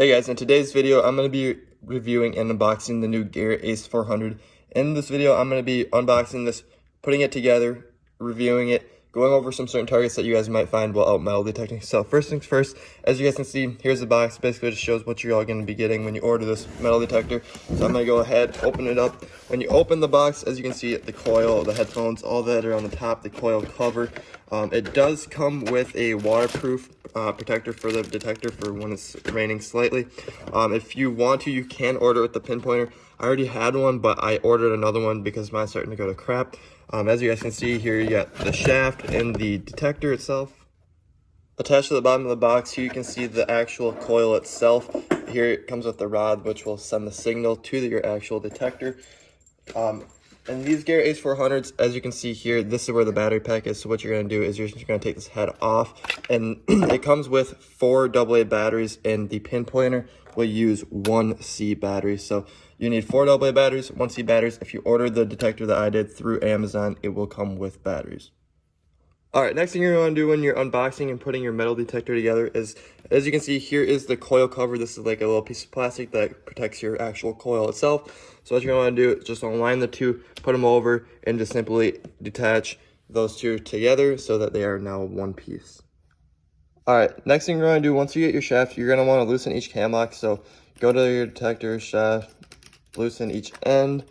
Hey guys, in today's video, I'm going to be reviewing and unboxing the new Garrett Ace 400. In this video, I'm going to be unboxing this, putting it together, reviewing it, going over some certain targets that you guys might find while out metal detecting. So first things first, as you guys can see, here's the box. Basically, it just shows what you're all going to be getting when you order this metal detector. So I'm going to go ahead, open it up. When you open the box, as you can see, the coil, the headphones, all that are on the top, the coil cover. It does come with a waterproof protector for the detector for when it's raining slightly. If you want to, you can order with the pinpointer. I already had one, but I ordered another one because mine's starting to go to crap. As you guys can see here, you got the shaft and the detector itself. Attached to the bottom of the box, here you can see the actual coil itself. Here it comes with the rod, which will send the signal to your actual detector. And these Garrett Ace 400s, as you can see here, this is where the battery pack is. So what you're going to do is you're just going to take this head off. And it comes with 4 AA batteries, and the pinpointer will use 1C battery. So you need 4 AA batteries, 1C batteries. If you order the detector that I did through Amazon, it will come with batteries. Alright, next thing you're going to do when you're unboxing and putting your metal detector together is, as you can see, here is the coil cover. This is like a little piece of plastic that protects your actual coil itself. So what you're going to do is just align the two, put them over, and just simply detach those two together so that they are now one piece. Alright, next thing you're going to do, once you get your shaft, you're going to want to loosen each cam lock. So go to your detector shaft, loosen each end.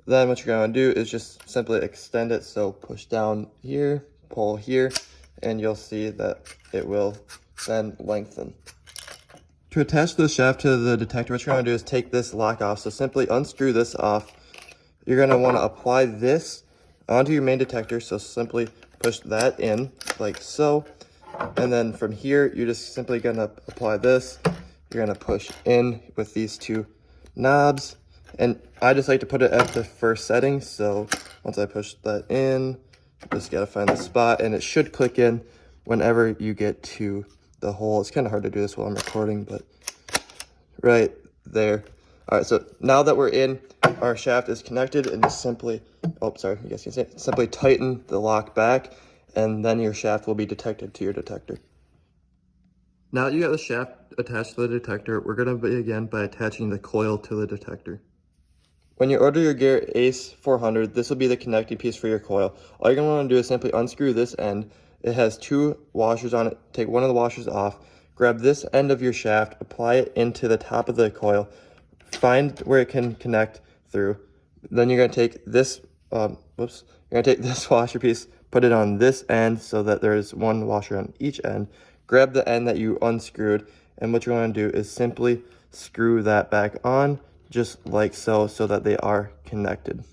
Then what you're going to do is just simply extend it. So push down here, pull here, and you'll see that it will then lengthen. To attach the shaft to the detector, what you're going to do is take this lock off. So simply unscrew this off. You're going to want to apply this onto your main detector. So simply push that in like so. And then from here, you're just simply going to apply this. You're going to push in with these two knobs. And I just like to put it at the first setting. So once I push that in, just got to find the spot, and it should click in whenever you get to the hole. It's kind of hard to do this while I'm recording, but right there. All right, so now that we're in, our shaft is connected, and just simply, oh, sorry, you guys can see it, simply tighten the lock back, and then your shaft will be detected to your detector. Now that you got the shaft attached to the detector, we're going to begin by attaching the coil to the detector. When you order your Garrett Ace 400, this will be the connecting piece for your coil. All you're going to want to do is simply unscrew this end. It has 2 washers on it. Take one of the washers off. Grab this end of your shaft, apply it into the top of the coil. Find where it can connect through. Then you're going to take this, you're going to take this washer piece, put it on this end so that there's one washer on each end. Grab the end that you unscrewed, and what you want to do is simply screw that back on, just like so that they are connected.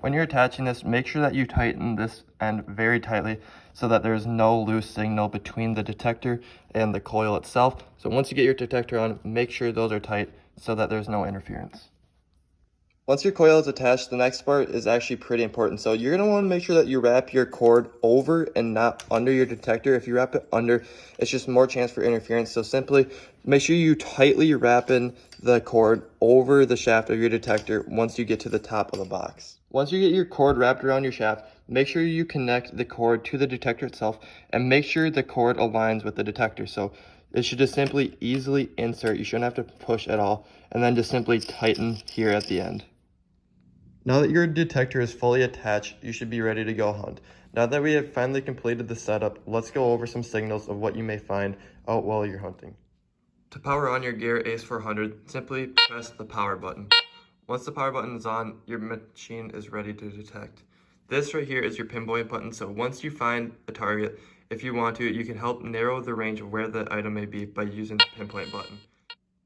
When you're attaching this, make sure that you tighten this end very tightly so that there's no loose signal between the detector and the coil itself. So once you get your detector on, make sure those are tight so that there's no interference. Once your coil is attached, the next part is actually pretty important. So you're going to want to make sure that you wrap your cord over and not under your detector. If you wrap it under, it's just more chance for interference. So simply make sure you tightly wrap in the cord over the shaft of your detector once you get to the top of the box. Once you get your cord wrapped around your shaft, make sure you connect the cord to the detector itself, and make sure the cord aligns with the detector. So it should just simply easily insert. You shouldn't have to push at all, and then just simply tighten here at the end. Now that your detector is fully attached, you should be ready to go hunt. Now that we have finally completed the setup, let's go over some signals of what you may find out while you're hunting. To power on your Garrett Ace 400, simply press the power button. Once the power button is on, your machine is ready to detect. This right here is your pinpoint button, so once you find a target, if you want to, you can help narrow the range of where the item may be by using the pinpoint button.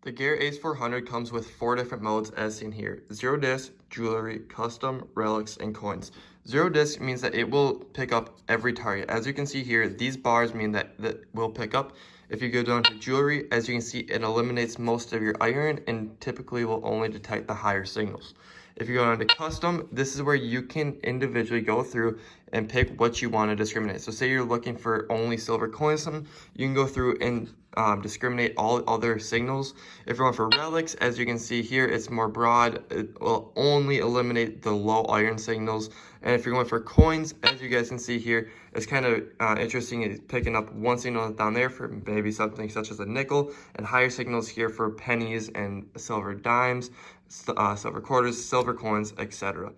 The Garrett Ace 400 comes with 4 different modes as seen here: 0 disc, jewelry, custom, relics, and coins. 0 disc means that it will pick up every target. As you can see here, these bars mean that will pick up. If you go down to jewelry, as you can see, it eliminates most of your iron and typically will only detect the higher signals. If you go down to custom, this is where you can individually go through and pick what you want to discriminate. So say you're looking for only silver coins, you can go through and discriminate all other signals. If you're going for relics, as you can see here, it's more broad. It will only eliminate the low iron signals. And if you're going for coins, as you guys can see here, it's kind of interesting. It's picking up one signal down there for maybe something such as a nickel, and higher signals here for pennies and silver dimes, silver quarters, silver coins, etc.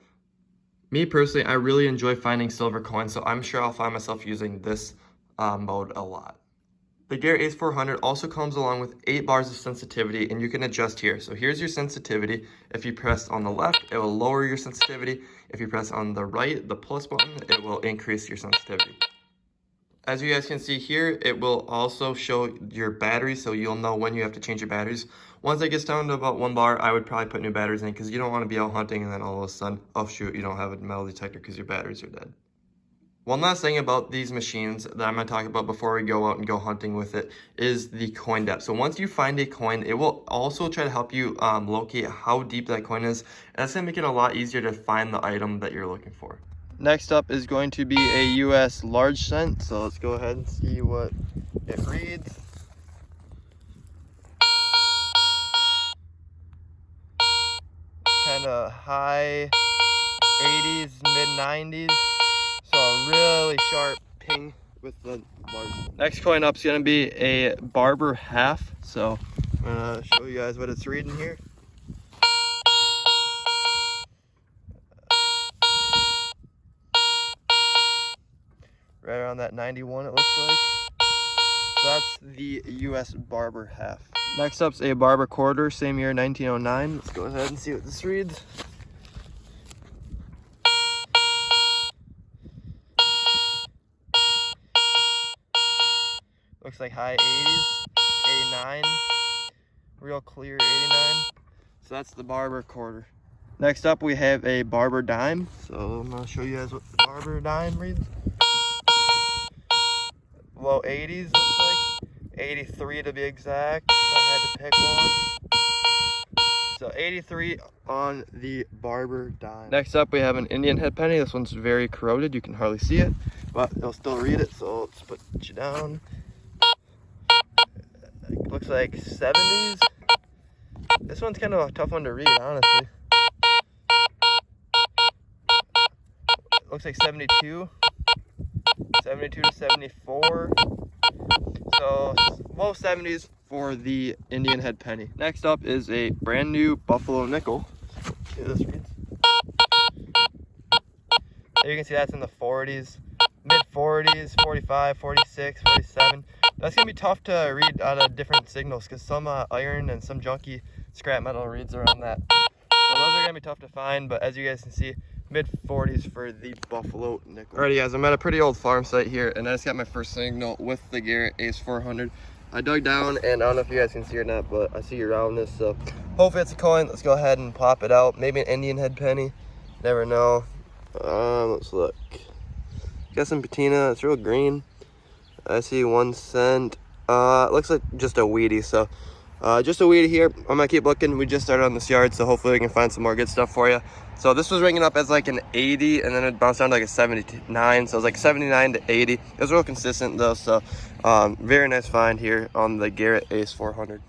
Me personally, I really enjoy finding silver coins, so I'm sure I'll find myself using this mode a lot. The Garrett Ace 400 also comes along with 8 bars of sensitivity, and you can adjust here. So here's your sensitivity. If you press on the left, it will lower your sensitivity. If you press on the right, the plus button, it will increase your sensitivity. As you guys can see here, it will also show your batteries, so you'll know when you have to change your batteries. Once it gets down to about 1 bar, I would probably put new batteries in, because you don't want to be out hunting and then all of a sudden, oh shoot, you don't have a metal detector because your batteries are dead. One last thing about these machines that I'm going to talk about before we go out and go hunting with it is the coin depth. So once you find a coin, it will also try to help you locate how deep that coin is, and that's going to make it a lot easier to find the item that you're looking for. Next up is going to be a US large cent, so let's go ahead and see what it reads. Kind of high 80s, mid 90s. So a really sharp ping with the large. Next coin up is going to be a barber half. So I'm going to show you guys what it's reading here. Right around that 91 it looks like. So that's the US barber half. Next up's a barber quarter, same year, 1909. Let's go ahead and see what this reads. Looks like high 80s, 89, real clear 89. So that's the barber quarter. Next up we have a barber dime. So I'm gonna show you guys what the barber dime reads. Low 80s looks like, 83 to be exact, if I had to pick one. So 83 on the barber dime. Next up we have an Indian head penny. This one's very corroded, you can hardly see it, but it'll still read it, so let's put you down. It looks like 70s. This one's kind of a tough one to read, honestly. It looks like 72. 72 to 74. So low 70s for the Indian head penny. Next up is a brand new buffalo nickel. See how this reads. There you can see that's in the 40s, mid 40s, 45, 46, 47. That's gonna be tough to read out of different signals because some iron and some junky scrap metal reads around that. So those are gonna be tough to find, but as you guys can see, mid 40s for the buffalo nickel. Alrighty guys, I'm at a pretty old farm site here, and I just got my first signal with the Garrett Ace 400. I dug down, and I don't know if you guys can see or not, but I see around this, so hopefully it's a coin. Let's go ahead and pop it out. Maybe an Indian head penny, never know. Let's look. Got some patina, it's real green. I see 1 cent. It looks like just a Wheatie, so just a Wheatie here. I'm gonna keep looking. We just started on this yard, so hopefully we can find some more good stuff for you. So this was ringing up as like an 80, and then it bounced down to like a 79, so it was like 79 to 80. It was real consistent though, so very nice find here on the Garrett Ace 400.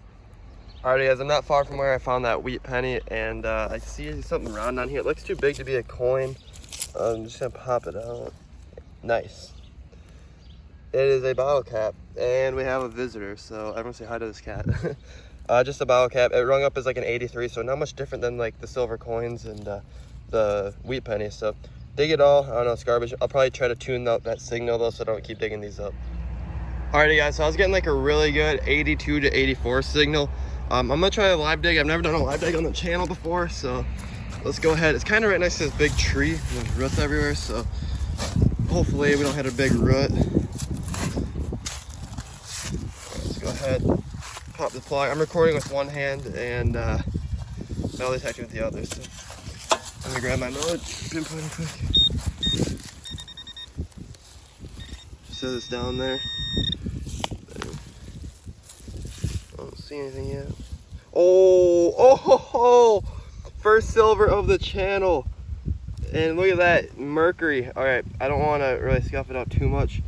Alrighty guys, I'm not far from where I found that wheat penny, and I see something round on here. It looks too big to be a coin. I'm just gonna pop it out. Nice. It is a bottle cap, and we have a visitor, so everyone say hi to this cat. Just a bottle cap. It rung up as like an 83, so not much different than like the silver coins and the wheat pennies. So dig it all. I don't know, it's garbage. I'll probably try to tune out that signal though, so I don't keep digging these up. Alrighty guys, so I was getting like a really good 82 to 84 signal. I'm gonna try a live dig. I've never done a live dig on the channel before, so let's go ahead. It's kind of right next to this big tree. There's roots everywhere, so hopefully we don't hit a big root. Let's go ahead, pop the plug. I'm recording with one hand and metal detecting with the other. So I'm gonna grab my metal pinpoint quick. Set this down there. I don't see anything yet. Oh, first silver of the channel. And look at that, mercury. All right, I don't want to really scuff it out too much.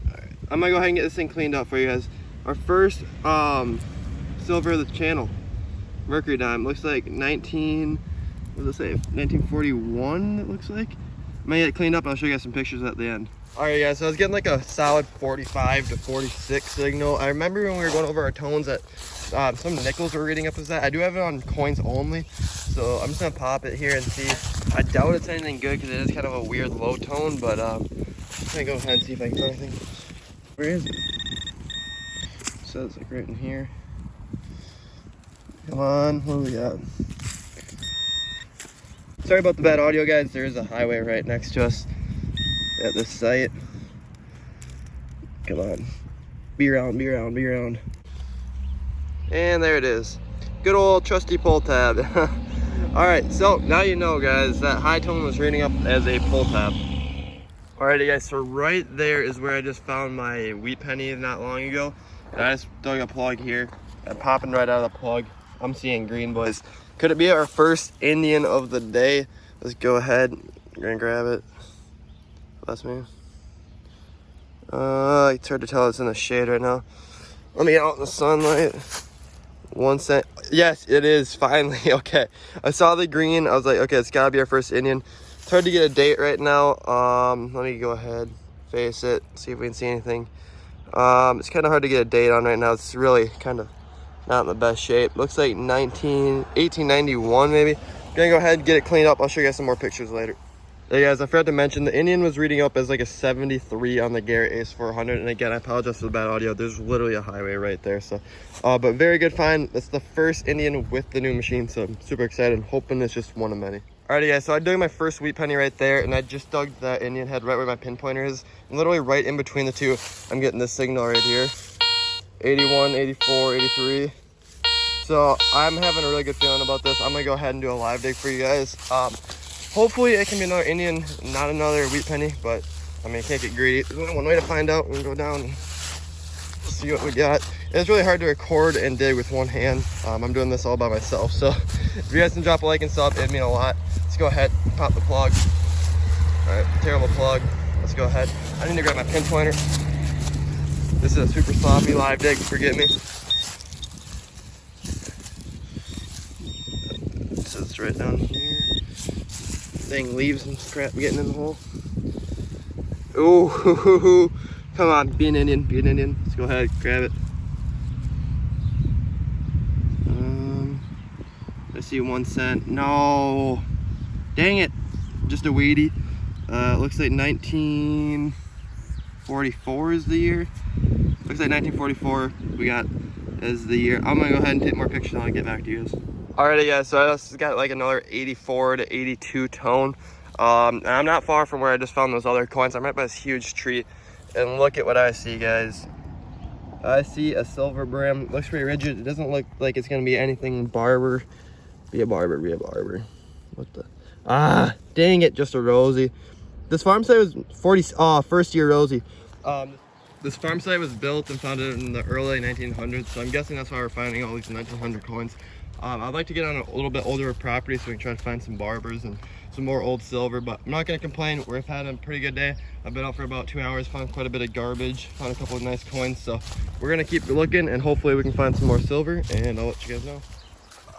All right, I'm gonna go ahead and get this thing cleaned up for you guys. Our first silver of the channel, mercury dime. Looks like 1941, it looks like. I'm gonna get it cleaned up and I'll show you guys some pictures at the end. All right, guys, so I was getting like a solid 45 to 46 signal. I remember when we were going over our tones that some nickels were reading up as that. I do have it on coins only, so I'm just gonna pop it here and see. I doubt it's anything good because it is kind of a weird low tone, but I'm gonna go ahead and see if I can find anything. Where is it? So it's like right in here. Come on, what do we got? Sorry about the bad audio, guys. There is a highway right next to us at this site. Come on. Be around, be around, be around. And there it is. Good old trusty pull tab. Alright, so now you know, guys, that high tone was reading up as a pull tab. Alrighty, guys, so right there is where I just found my wheat penny not long ago. And I just dug a plug here. I'm popping right out of the plug. I'm seeing green, boys. Could it be our first Indian of the day? Let's go ahead. I'm gonna grab it. Bless me. It's hard to tell, it's in the shade right now. Let me get out in the sunlight. 1 cent. Yes, it is, finally. Okay. I saw the green. I was like, okay, it's gotta be our first Indian. It's hard to get a date right now. Let me go ahead, face it, see if we can see anything. It's kind of hard to get a date on right now. It's really kind of not in the best shape. Looks like 1891 maybe. Gonna go ahead and get it cleaned up. I'll show you guys some more pictures later. Hey guys, I forgot to mention the Indian was reading up as like a 73 on the Garrett Ace 400. And again, I apologize for the bad audio. There's literally a highway right there. So, but very good find. That's the first Indian with the new machine. So I'm super excited. Hoping it's just one of many. Alrighty guys, so I dug my first wheat penny right there, and I just dug the Indian head right where my pinpointer is. And literally right in between the two, I'm getting this signal right here. 81, 84, 83. So I'm having a really good feeling about this. I'm gonna go ahead and do a live dig for you guys. Hopefully it can be another Indian, not another wheat penny, but I mean, can't get greedy. There's only one way to find out. We can go down and see what we got. It's really hard to record and dig with one hand. I'm doing this all by myself. So if you guys can drop a like and sub, it'd mean a lot. Let's go ahead, pop the plug. All right, terrible plug. Let's go ahead. I need to grab my pinpointer. This is a super sloppy live dig, forgive me. It says it's right down here. Dang leaves and crap getting in the hole. Ooh, come on, be an Indian, be an Indian. Let's go ahead, grab it. I see 1 cent. No, dang it, just a weedy. Looks like 1944 is the year. Looks like 1944 we got as the year. I'm gonna go ahead and take more pictures and I'll get back to you guys. Alrighty guys, so I just got like another 84 to 82 tone. And I'm not far from where I just found those other coins. I'm right by this huge tree, and look at what I see, guys. I see a silver brim. Looks pretty rigid. It doesn't look like it's gonna be anything barber. Be a barber, be a barber. What the? Ah, dang it, just a rosy. This farm site was first year rosy. This farm site was built and founded in the early 1900s, so I'm guessing that's why we're finding all these 1900 coins. I'd like to get on a little bit older property so we can try to find some barbers and some more old silver, but I'm not going to complain. We've had a pretty good day. I've been out for about 2 hours, found quite a bit of garbage, found a couple of nice coins, so we're going to keep looking and hopefully we can find some more silver, and I'll let you guys know.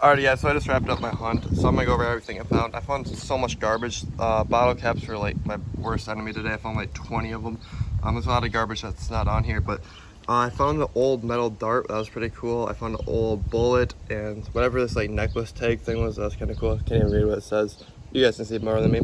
Alright guys, so I just wrapped up my hunt, so I'm going to go over everything I found. I found so much garbage. Bottle caps were like my worst enemy today. I found like 20 of them. There's a lot of garbage that's not on here, but I found the old metal dart. That was pretty cool. I found an old bullet and whatever this like necklace tag thing was. That was kind of cool. I can't even read what it says. You guys can see it more than me.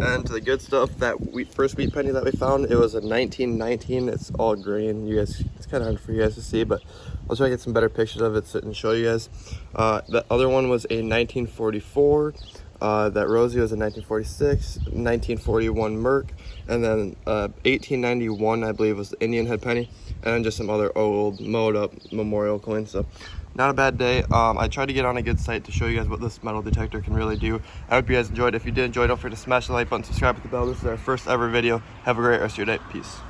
And to the good stuff, that first wheat penny that we found, it was a 1919. It's all green. You guys, it's kind of hard for you guys to see, but I'll try to get some better pictures of it and show you guys. The other one was a 1944. That Rosie was a 1946, 1941 Merc, and then 1891 I believe was the Indian head penny, and then just some other old mowed up memorial coins. So not a bad day. I tried to get on a good site to show you guys what this metal detector can really do. I hope you guys enjoyed. If you did enjoy, don't forget to smash the like button, subscribe with the bell. This is our first ever video. Have a great rest of your day. Peace.